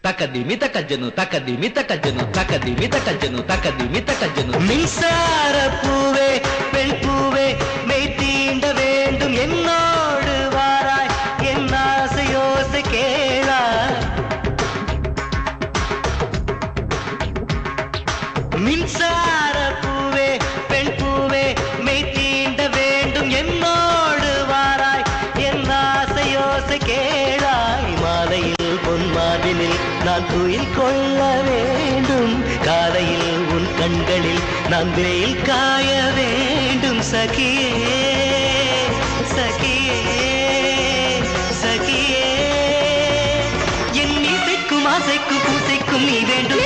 தக்கதிமி தக்கஜனு தக்கதிமி தக்கஜனு தக்கதிமி தக்கஜனு தக்கதிமி தக்கஜனு மின்சார பூவே பெண் பூவே மெய் தீண்ட வேண்டும் என்னோடு வாராய் என் ஆசையோசை கேளாய் மின்சார பூவே பெண் பூவே மெய் தீண்ட வேண்டும் என்னோடு வாராய் என் ஆசையோசை கேளாய் மாலையில் பொன்மாதினில் நான் துயில் கொள்ள வேண்டும் காலையில் உன் கண்களில் நான் வெயில் காய வேண்டும் சகியே சகியே சகியே என் இசைக்கும் ஆசைக்கும் பூசைக்கும் நீ வேண்டும்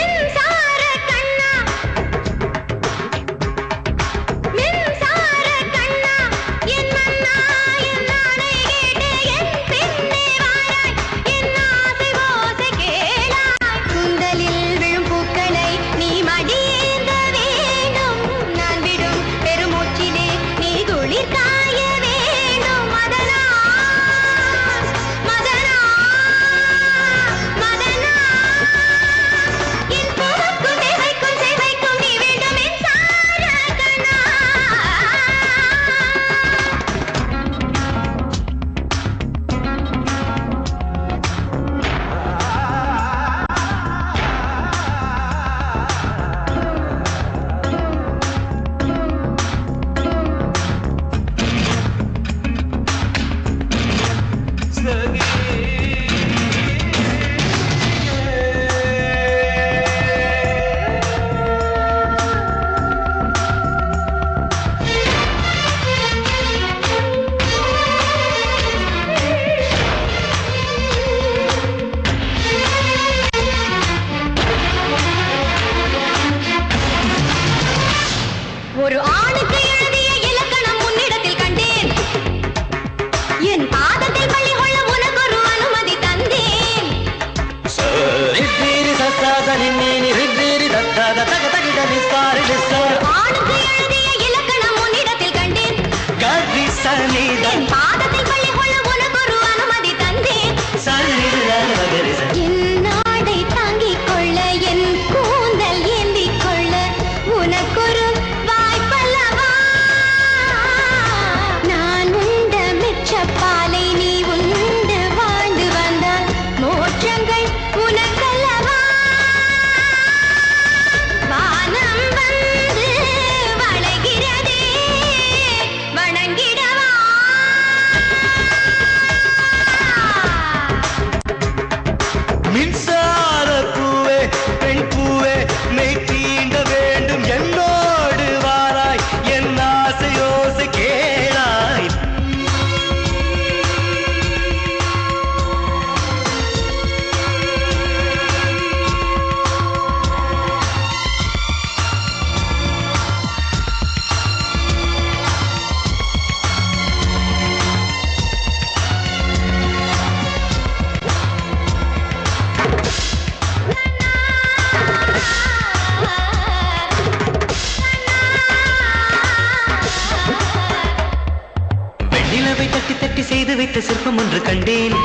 சிற்பம் ஒன்று கண்டேன்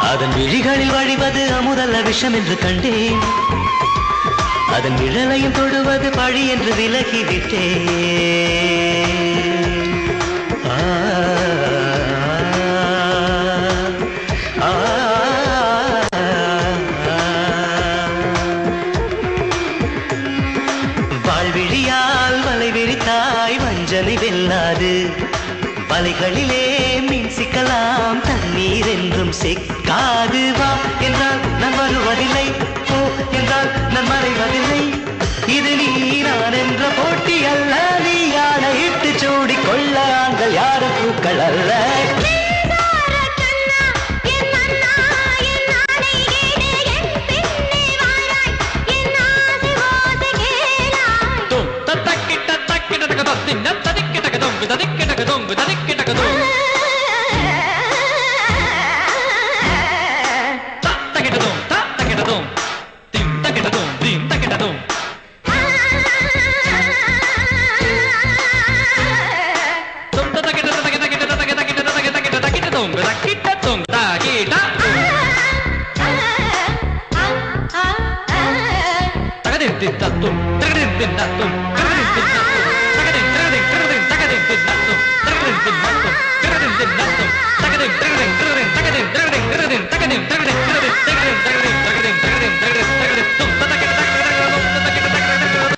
அதன் விழிகளில் வழிவது அமுதல்ல விஷம் என்று கண்டேன் அதன் நிழலையும் தொடுவது பழி என்று விலகிவிட்டேன் வாழ்விழியால் வலை விரித்தாய் வஞ்சனை வெல்லாது வலைகளிலே மீன் சிக்கலாம் தண்ணீர் என்றும் சிக்காது வா என்றால் நான் வருவதில்லை போ என்றால் நான் மறைவதில்லை இது நீ நான் என்ற போட்டி அல்ல நீ யானையிட்டு சூடிக் கொள்ள ஆண்கள் யாரும் பூக்கள் அல்ல Thank you.